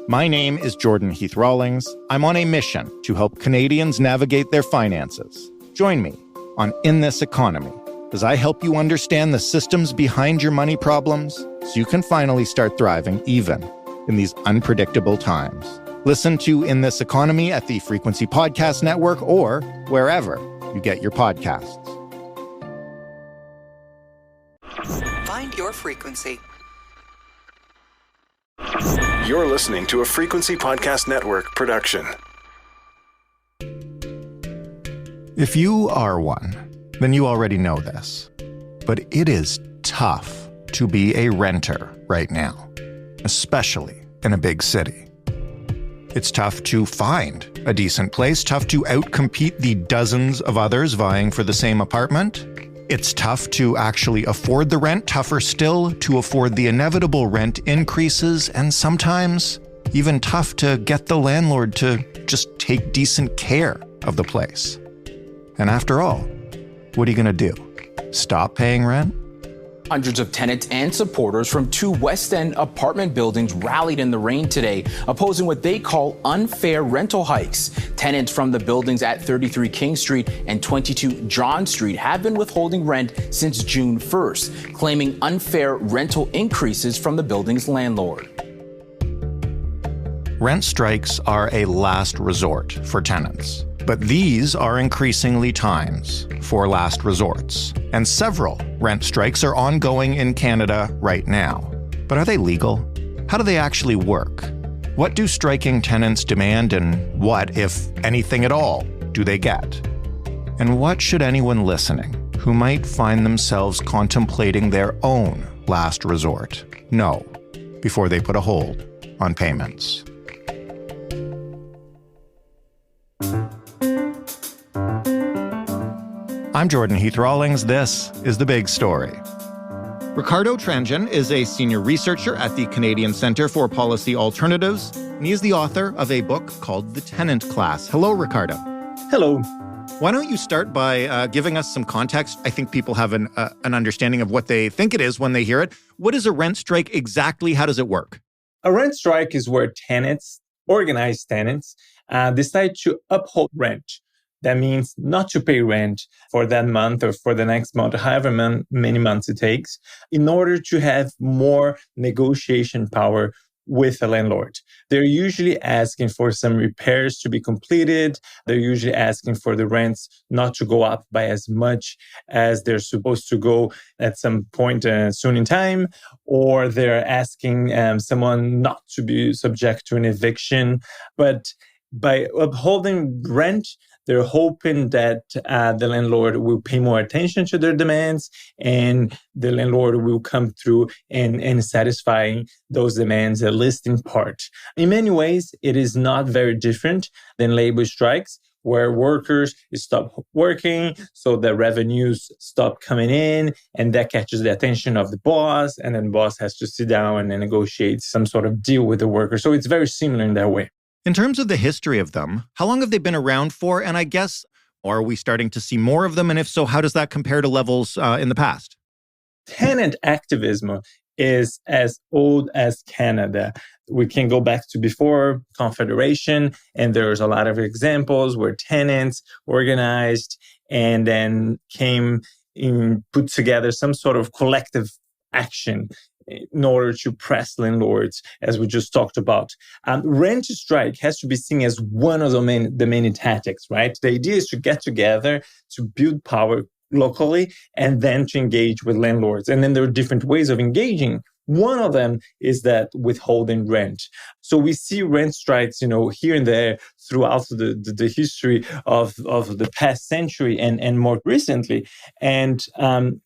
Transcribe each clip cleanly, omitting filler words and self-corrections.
My name is Jordan Heath Rawlings. I'm on a mission to help Canadians navigate their finances. Join me on In This Economy as I help you understand the systems behind your money problems so you can finally start thriving even in these unpredictable times. Listen to In This Economy at the Frequency Podcast Network or wherever you get your podcasts. Find your frequency. You're listening to a Frequency Podcast Network production. If you are one, then you already know this. But it is tough to be a renter right now, especially in a big city. It's tough to find a decent place, tough to outcompete the dozens of others vying for the same apartment. It's tough to actually afford the rent, tougher still to afford the inevitable rent increases, and sometimes even tough to get the landlord to just take decent care of the place. And after all, what are you going to do? Stop paying rent? Hundreds of tenants and supporters from two West End apartment buildings rallied in the rain today, opposing what they call unfair rental hikes. Tenants from the buildings at 33 King Street and 22 John Street have been withholding rent since June 1st, claiming unfair rental increases from the building's landlord. Rent strikes are a last resort for tenants. But these are increasingly times for last resorts, and several rent strikes are ongoing in Canada right now. But are they legal? How do they actually work? What do striking tenants demand, and what, if anything at all, do they get? And what should anyone listening who might find themselves contemplating their own last resort know before they put a hold on payments? I'm Jordan Heath Rawlings. This is The Big Story. Ricardo Tranjan is a senior researcher at the Canadian Centre for Policy Alternatives, and he is the author of a book called The Tenant Class. Hello, Ricardo. Hello. Why don't you start by giving us some context? I think people have an understanding of what they think it is when they hear it. What is a rent strike exactly? How does it work? A rent strike is where tenants, organized tenants, decide to uphold rent. That means not to pay rent for that month or for the next month, however many months it takes, in order to have more negotiation power with a landlord. They're usually asking for some repairs to be completed. They're usually asking for the rents not to go up by as much as they're supposed to go at some point soon in time, or they're asking someone not to be subject to an eviction. But by upholding rent, they're hoping that the landlord will pay more attention to their demands, and the landlord will come through and satisfying those demands, at least in part. In many ways, it is not very different than labor strikes, where workers stop working, so the revenues stop coming in, and that catches the attention of the boss, and then the boss has to sit down and negotiate some sort of deal with the worker. So it's very similar in that way. In terms of the history of them, how long have they been around for? And I guess, are we starting to see more of them? And if so, how does that compare to levels in the past? Tenant activism is as old as Canada. We can go back to before Confederation, and there's a lot of examples where tenants organized and then put together some sort of collective action in order to press landlords, as we just talked about. Rent strike has to be seen as one of the many tactics, right? The idea is to get together, to build power locally, and then to engage with landlords. And then there are different ways of engaging. One of them is that withholding rent. So we see rent strikes, here and there throughout the history of the past century and more recently. And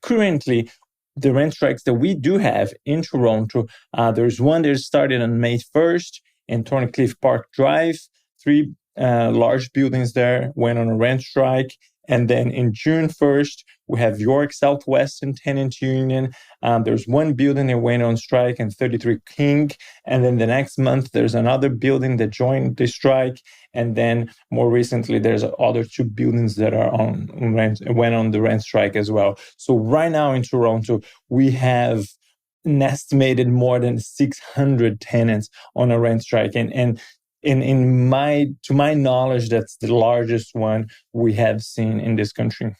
currently, the rent strikes that we do have in Toronto, there's one that started on May 1st in Thorncliffe Park Drive. 3 large buildings there went on a rent strike. And then in June 1st, we have York Southwestern Tenant Union. There's one building that went on strike and 33 King. And then the next month, there's another building that joined the strike. And then more recently, there's other 2 buildings that are on rent, went on the rent strike as well. So right now in Toronto, we have an estimated more than 600 tenants on a rent strike. And to my knowledge, that's the largest one we have seen in this country.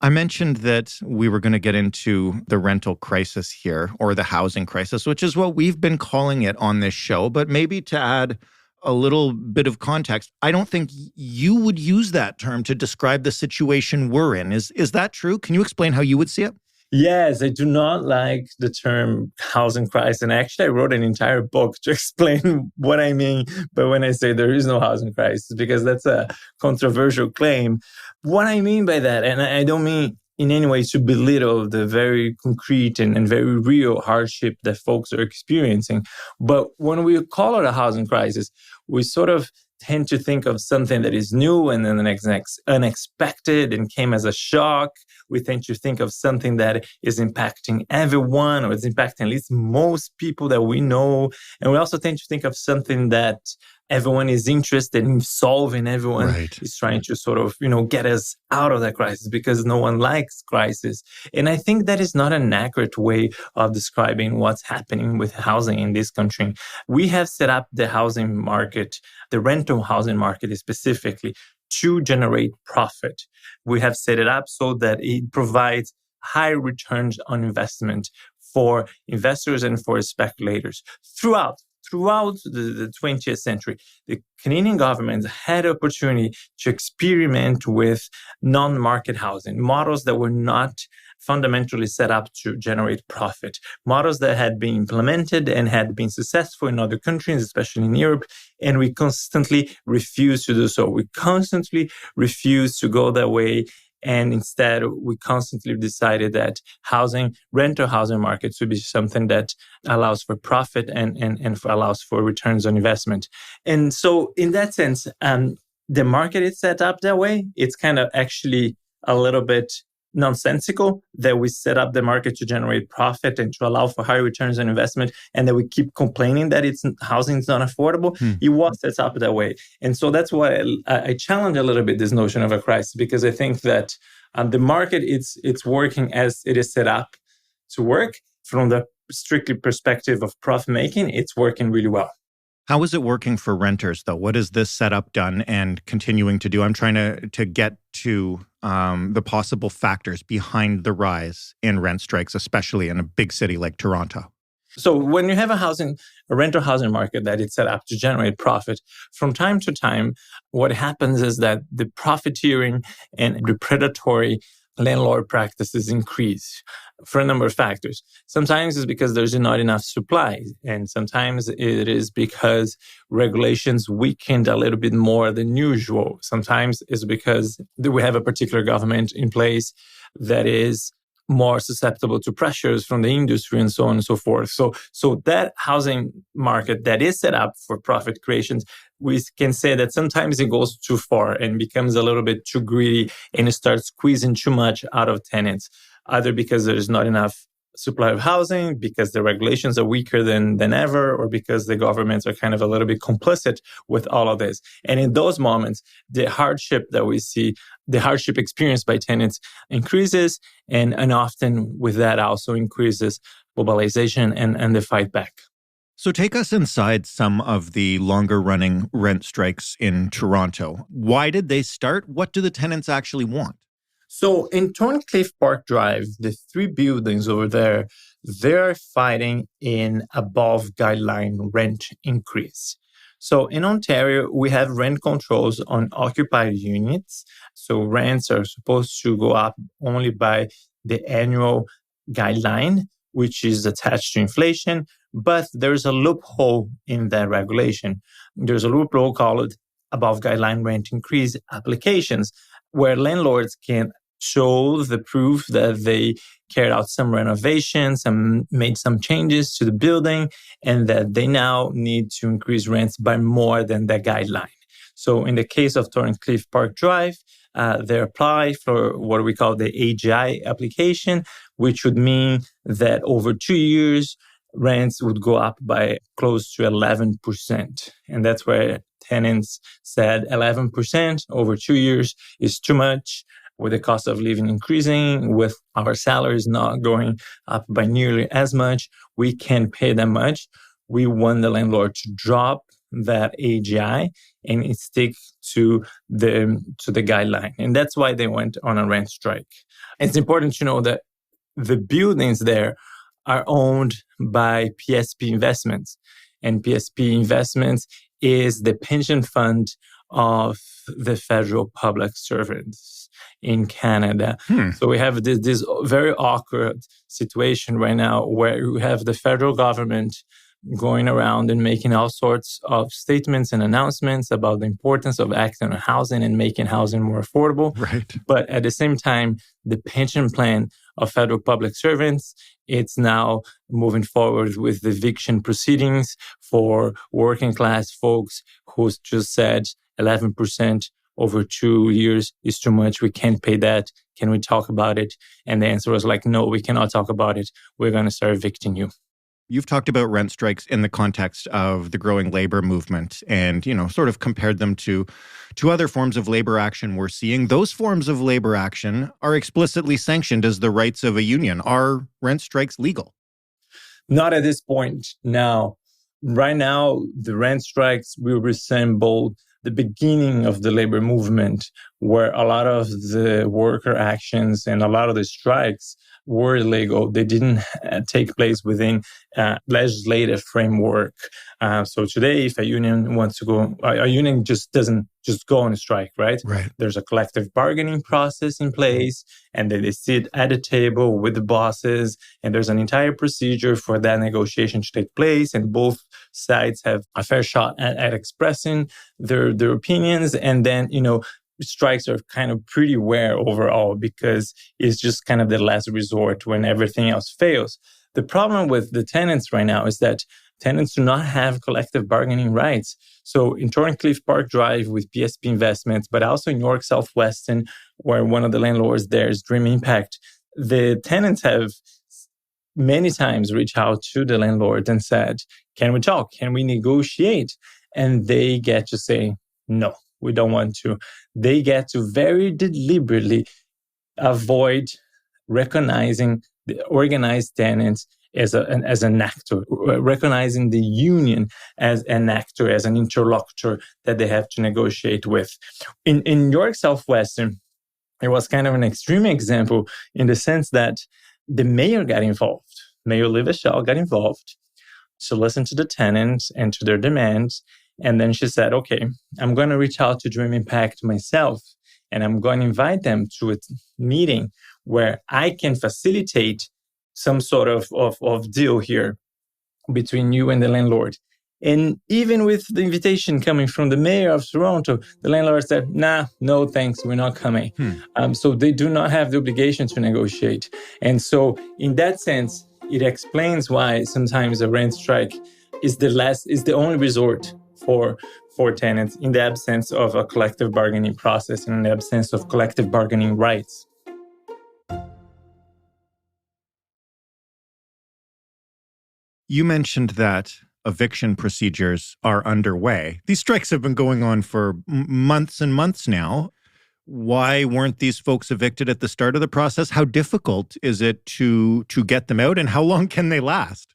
I mentioned that we were going to get into the rental crisis here, or the housing crisis, which is what we've been calling it on this show. But maybe to add a little bit of context, I don't think you would use that term to describe the situation we're in. Is that true? Can you explain how you would see it? Yes, I do not like the term housing crisis. And actually, I wrote an entire book to explain what I mean by when I say there is no housing crisis, because that's a controversial claim. What I mean by that, and I don't mean in any way to belittle the very concrete and very real hardship that folks are experiencing. But when we call it a housing crisis, we sort of tend to think of something that is new and then unexpected and came as a shock. We tend to think of something that is impacting everyone, or is impacting at least most people that we know. And we also tend to think of something that everyone is interested in solving. Everyone is trying to sort of, get us out of that crisis, because no one likes crisis. And I think that is not an accurate way of describing what's happening with housing in this country. We have set up the housing market, the rental housing market specifically, to generate profit. We have set it up so that it provides high returns on investment for investors and for speculators. Throughout the 20th century, the Canadian government had the opportunity to experiment with non-market housing, models that were not fundamentally set up to generate profit, models that had been implemented and had been successful in other countries, especially in Europe, and we constantly refused to do so. We constantly refused to go that way. And instead, we constantly decided that rental housing markets would be something that allows for profit and allows for returns on investment. And so in that sense, the market is set up that way. It's kind of actually a little bit nonsensical that we set up the market to generate profit and to allow for higher returns on investment, and that we keep complaining that housing is not affordable. It was set up that way. And so that's why I challenge a little bit this notion of a crisis, because I think that the market, it's working as it is set up to work. From the strictly perspective of profit making, it's working really well. How is it working for renters, though? What has this setup done and continuing to do? I'm trying to get to the possible factors behind the rise in rent strikes, especially in a big city like Toronto. So when you have a rental housing market that is set up to generate profit, from time to time, what happens is that the profiteering and the predatory landlord practices increase for a number of factors. Sometimes it's because there's not enough supply, and sometimes it is because regulations weakened a little bit more than usual. Sometimes it's because we have a particular government in place that is more susceptible to pressures from the industry and so on and so forth. So that housing market that is set up for profit creations, we can say that sometimes it goes too far and becomes a little bit too greedy, and it starts squeezing too much out of tenants, either because there's not enough supply of housing, because the regulations are weaker than ever, or because the governments are kind of a little bit complicit with all of this. And in those moments, the hardship that we see, the hardship experienced by tenants increases, and often with that also increases mobilization and the fight back. So take us inside some of the longer running rent strikes in Toronto. Why did they start? What do the tenants actually want? So in Thorncliffe Park Drive, the 3 buildings over there, they're fighting in above guideline rent increase. So in Ontario, we have rent controls on occupied units. So rents are supposed to go up only by the annual guideline, which is attached to inflation. But there's a loophole in that regulation. There's a loophole called above guideline rent increase applications, where landlords can show the proof that they carried out some renovations and made some changes to the building, and that they now need to increase rents by more than the guideline. So in the case of Thorncliffe Park Drive, they apply for what we call the AGI application, which would mean that over 2 years, rents would go up by close to 11%. And that's where tenants said 11% over 2 years is too much. with the cost of living increasing, with our salaries not going up by nearly as much, we can't pay that much. We want the landlord to drop that AGI and stick to the guideline. And that's why they went on a rent strike. It's important to know that the buildings there are owned by PSP Investments. And PSP Investments is the pension fund of the federal public servants in Canada. So we have this very awkward situation right now where you have the federal government going around and making all sorts of statements and announcements about the importance of acting on housing and making housing more affordable. Right. But at the same time, the pension plan of federal public servants, it's now moving forward with the eviction proceedings for working class folks who just said 11% over 2 years is too much. We can't pay that. Can we talk about it? And the answer was like, no, we cannot talk about it. We're going to start evicting you. You've talked about rent strikes in the context of the growing labor movement and, sort of compared them to other forms of labor action we're seeing. Those forms of labor action are explicitly sanctioned as the rights of a union. Are rent strikes legal? Not at this point, no. Right now, the rent strikes will resemble the beginning of the labor movement, where a lot of the worker actions and a lot of the strikes were illegal. They didn't take place within legislative framework. So today, if a union wants to go, a union just doesn't just go on a strike, right? Right. There's a collective bargaining process in place, and then they sit at a table with the bosses, and there's an entire procedure for that negotiation to take place, and both sides have a fair shot at expressing their opinions, and then, strikes are kind of pretty rare overall because it's just kind of the last resort when everything else fails. The problem with the tenants right now is that tenants do not have collective bargaining rights. So in Thorncliffe Park Drive with PSP Investments, but also in York Southwestern, where one of the landlords there is Dream Impact, the tenants have many times reached out to the landlord and said, can we talk? Can we negotiate? And they get to say, no. We don't want to. They get to very deliberately avoid recognizing the organized tenants as an actor, recognizing the union as an actor, as an interlocutor that they have to negotiate with. In York Southwestern, it was kind of an extreme example in the sense that the mayor got involved. Mayor Liveshell got involved to listen to the tenants and to their demands. And then she said, okay, I'm going to reach out to Dream Impact myself, and I'm going to invite them to a meeting where I can facilitate some sort of deal here between you and the landlord. And even with the invitation coming from the mayor of Toronto, the landlord said, no, thanks, we're not coming. So they do not have the obligation to negotiate. And so in that sense, it explains why sometimes a rent strike is the only resort for tenants in the absence of a collective bargaining process and in the absence of collective bargaining rights. You mentioned that eviction procedures are underway. These strikes have been going on for months and months now. Why weren't these folks evicted at the start of the process? How difficult is it to get them out, and how long can they last?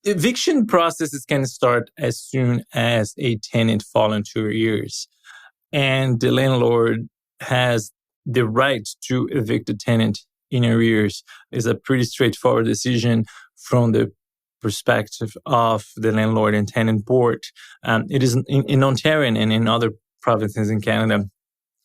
Eviction processes can start as soon as a tenant falls into arrears, and the landlord has the right to evict a tenant in arrears. It's a pretty straightforward decision from the perspective of the landlord and tenant board. It is in Ontario and in other provinces in Canada.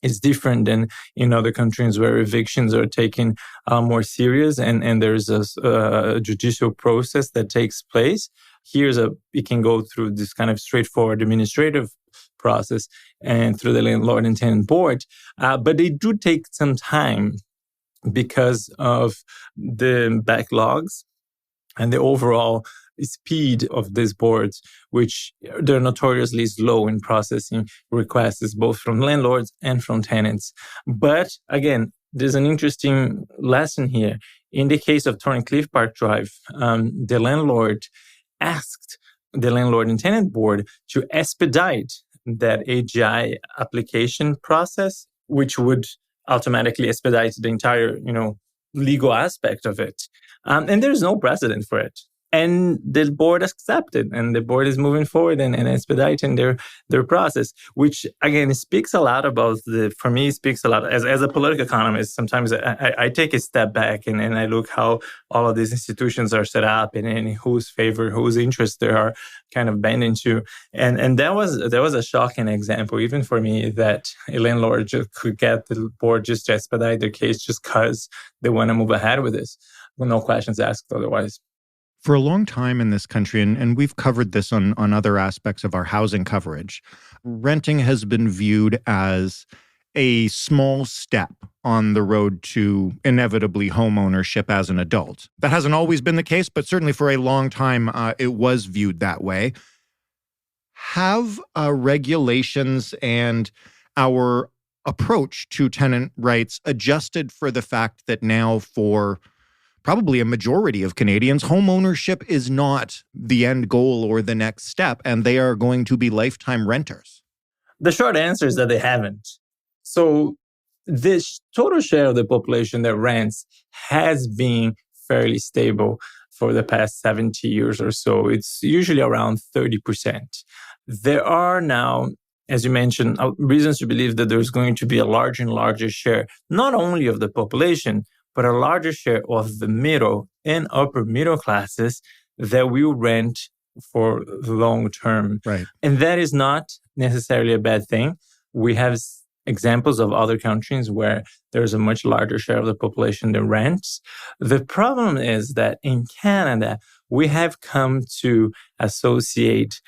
It's different than in other countries where evictions are taken more serious and there's a judicial process that takes place. It can go through this kind of straightforward administrative process and through the landlord and tenant board. But they do take some time because of the backlogs and the overall speed of these boards, which they're notoriously slow in processing requests, both from landlords and from tenants. But again, there's an interesting lesson here. In the case of Thorncliffe Park Drive, the landlord asked the landlord and tenant board to expedite that AGI application process, which would automatically expedite the entire, legal aspect of it. And there's no precedent for it. And the board accepted, and the board is moving forward and expediting their process, which again speaks a lot about for me, it speaks a lot as a political economist. Sometimes I take a step back and I look how all of these institutions are set up and in whose favor, whose interests they are kind of bending to. And that was a shocking example, even for me, that a landlord just could get the board just to expedite their case just because they want to move ahead with this, with no questions asked otherwise. For a long time in this country, and we've covered this on other aspects of our housing coverage, renting has been viewed as a small step on the road to inevitably home ownership as an adult. That hasn't always been the case, but certainly for a long time, it was viewed that way. Have regulations and our approach to tenant rights adjusted for the fact that now for probably a majority of Canadians, home ownership is not the end goal or the next step, and they are going to be lifetime renters? The short answer is that they haven't. So this total share of the population that rents has been fairly stable for the past 70 years or so. It's usually around 30%. There are now, as you mentioned, reasons to believe that there's going to be a larger and larger share, not only of the population, but a larger share of the middle and upper middle classes that will rent for the long term. Right. And that is not necessarily a bad thing. We have examples of other countries where there's a much larger share of the population that rents. The problem is that in Canada, we have come to associate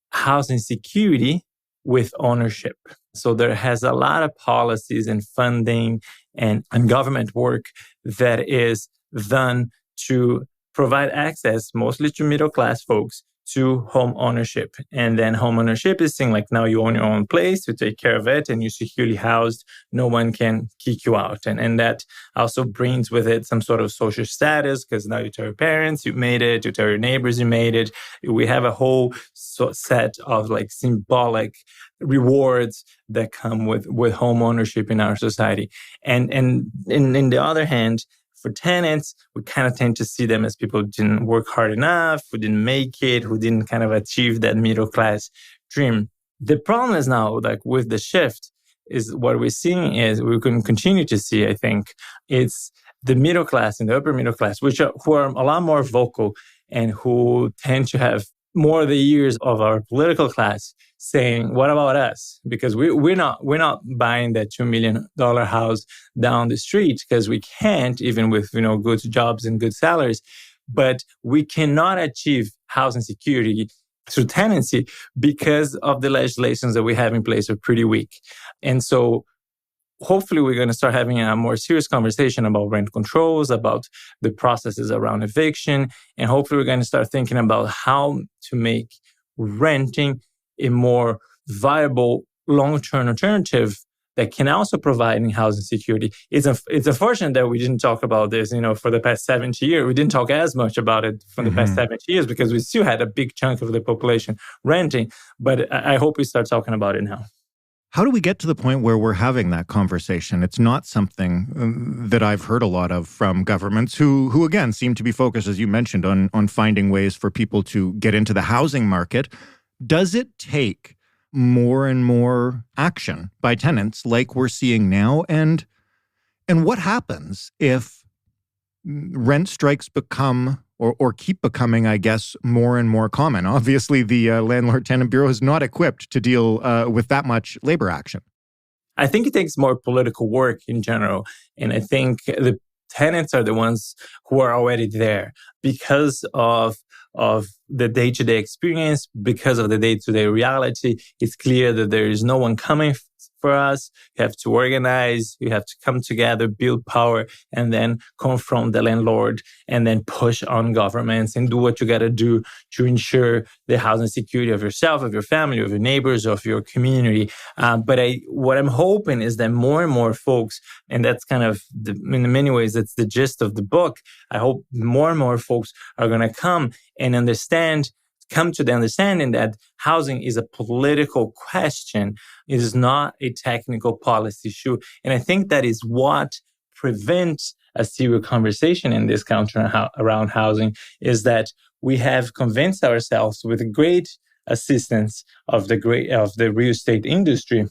housing security with ownership. So there has a lot of policies and funding and government work that is done to provide access, mostly to middle-class folks, to home ownership. And then home ownership is saying like, now you own your own place, you take care of it, and you're securely housed. No one can kick you out. And that also brings with it some sort of social status, because now you tell your parents you made it, you tell your neighbors you made it. We have a whole set of like symbolic rewards that come with home ownership in our society. And in the other hand, for tenants, we kind of tend to see them as people who didn't work hard enough, who didn't make it, who didn't kind of achieve that middle class dream. The problem is now, like with the shift, is what we're seeing is we can continue to see, I think, it's the middle class and the upper middle class, who are a lot more vocal and who tend to have more of the years of our political class saying, what about us? Because we're not buying that $2 million house down the street because we can't, even with, good jobs and good salaries, but we cannot achieve housing security through tenancy because of the legislations that we have in place are pretty weak. And so hopefully we're going to start having a more serious conversation about rent controls, about the processes around eviction, and hopefully we're going to start thinking about how to make renting a more viable long-term alternative that can also provide housing security. It's unfortunate that we didn't talk about this, for the past 70 years. We didn't talk as much about it for the past 70 years because we still had a big chunk of the population renting. But I hope we start talking about it now. How do we get to the point where we're having that conversation? It's not something that I've heard a lot of from governments who again, seem to be focused, as you mentioned, on finding ways for people to get into the housing market. Does it take more and more action by tenants like we're seeing now? And what happens if rent strikes become or keep becoming, I guess, more and more common? Obviously, the Landlord-Tenant Bureau is not equipped to deal with that much labor action. I think it takes more political work in general. And I think the tenants are the ones who are already there because of the day-to-day experience, because of the day-to-day reality. It's clear that there is no one coming for us. You have to organize, you have to come together, build power, and then confront the landlord and then push on governments and do what you got to do to ensure the housing security of yourself, of your family, of your neighbors, of your community. But what I'm hoping is that more and more folks, and that's kind of, in many ways, that's the gist of the book. I hope more and more folks are going to come and understand come to the understanding that housing is a political question. It is not a technical policy issue. And I think that is what prevents a serious conversation in this country around housing, is that we have convinced ourselves, with great assistance of the real estate industry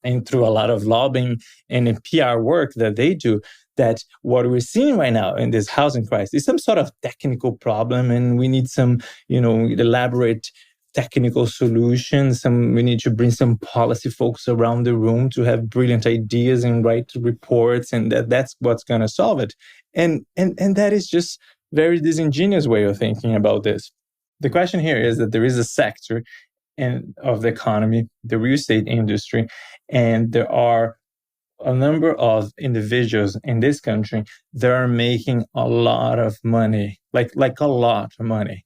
and through a lot of lobbying and PR work that they do, that what we're seeing right now in this housing crisis is some sort of technical problem, and we need some, elaborate technical solutions. We need to bring some policy folks around the room to have brilliant ideas and write reports, and that's what's going to solve it. And that is just very disingenuous way of thinking about this. The question here is that there is a sector of the economy, the real estate industry, and there are a number of individuals in this country that are making a lot of money, like a lot of money,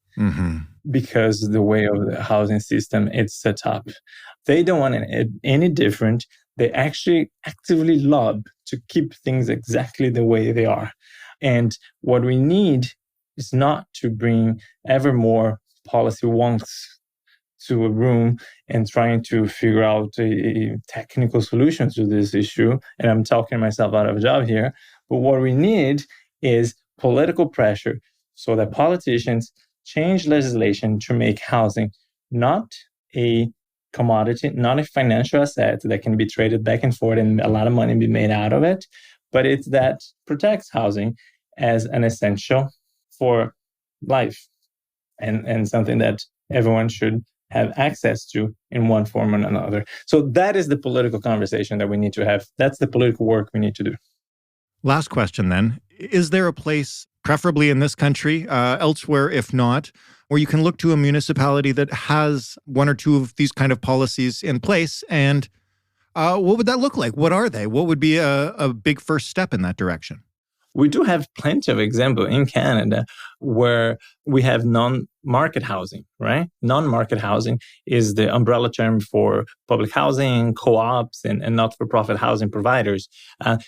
because the way of the housing system is set up. They don't want it any different. They actually actively lobby to keep things exactly the way they are. And what we need is not to bring ever more policy wonks to a room and trying to figure out a technical solution to this issue. And I'm talking myself out of a job here. But what we need is political pressure so that politicians change legislation to make housing not a commodity, not a financial asset that can be traded back and forth and a lot of money be made out of it, but it's that protects housing as an essential for life and something that everyone should have access to in one form or another. So that is the political conversation that we need to have. That's the political work we need to do. Last question then. Is there a place, preferably in this country, elsewhere if not, where you can look to a municipality that has one or two of these kind of policies in place? And what would that look like? What are they? What would be a big first step in that direction? We do have plenty of examples in Canada where we have non-market housing, right? Non-market housing is the umbrella term for public housing, co-ops, and not-for-profit housing providers.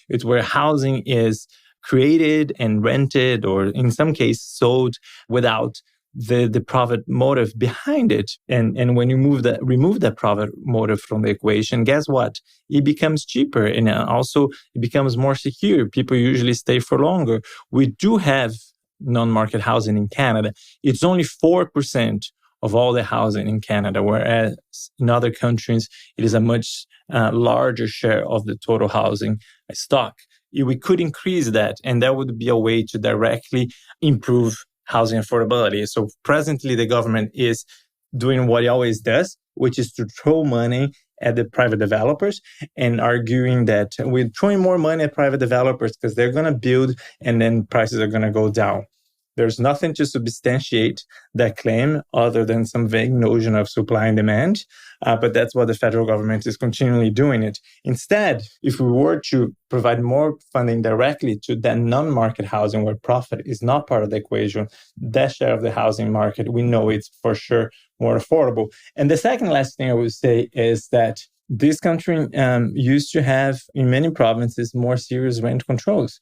It's where housing is created and rented, or in some cases sold without the profit motive behind it. And when you remove that profit motive from the equation, guess what? It becomes cheaper, and also it becomes more secure. People usually stay for longer. We do have non-market housing in Canada. It's only 4% of all the housing in Canada, whereas in other countries, it is a much larger share of the total housing stock. We could increase that, and that would be a way to directly improve housing affordability. So presently, the government is doing what it always does, which is to throw money at the private developers and arguing that we're throwing more money at private developers because they're going to build and then prices are going to go down. There's nothing to substantiate that claim other than some vague notion of supply and demand. But that's what the federal government is continually doing it. Instead, if we were to provide more funding directly to that non-market housing where profit is not part of the equation, that share of the housing market, we know it's for sure more affordable. And the second last thing I would say is that this country used to have, in many provinces, more serious rent controls.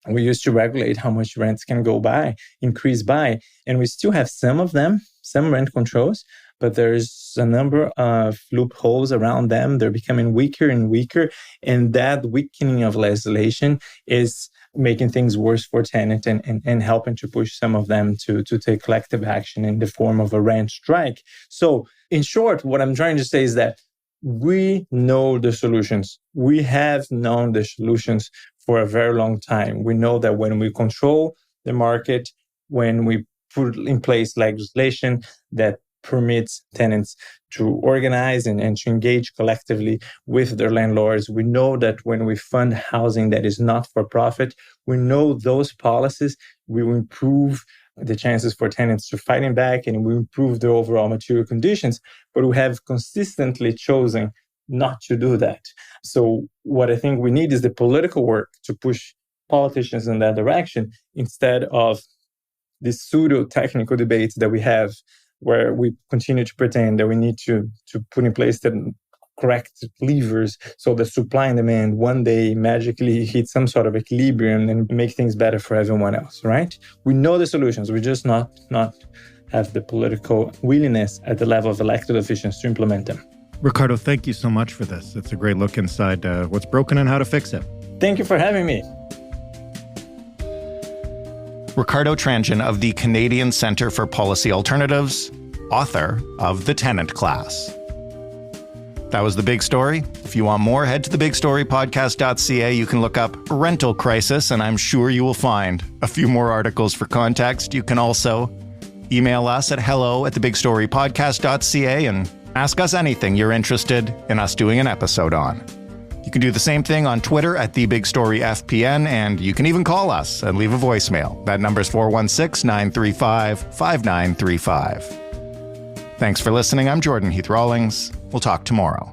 We used to regulate how much rents can increase by, and we still have some of them, some rent controls, but there's a number of loopholes around them. They're becoming weaker and weaker, and that weakening of legislation is making things worse for tenants and helping to push some of them to take collective action in the form of a rent strike. So in short, what I'm trying to say is that we know the solutions. We have known the solutions for a very long time. We know that when we control the market, when we put in place legislation that permits tenants to organize and to engage collectively with their landlords, we know that when we fund housing that is not for profit, we know those policies will improve the chances for tenants to fighting back and will improve the overall material conditions. But we have consistently chosen not to do that. So what I think we need is the political work to push politicians in that direction instead of this pseudo-technical debates that we have where we continue to pretend that we need to put in place the correct levers so the supply and demand one day magically hit some sort of equilibrium and make things better for everyone else, right? We know the solutions. We're just not have the political willingness at the level of elected officials to implement them. Ricardo, thank you so much for this. It's a great look inside what's broken and how to fix it. Thank you for having me. Ricardo Tranjan of the Canadian Centre for Policy Alternatives, author of The Tenant Class. That was The Big Story. If you want more, head to thebigstorypodcast.ca. You can look up rental crisis, and I'm sure you will find a few more articles for context. You can also email us at hello@thebigstorypodcast.ca and ask us anything you're interested in us doing an episode on. You can do the same thing on Twitter at TheBigStoryFPN, and you can even call us and leave a voicemail. That number's 416-935-5935. Thanks for listening. I'm Jordan Heath Rawlings. We'll talk tomorrow.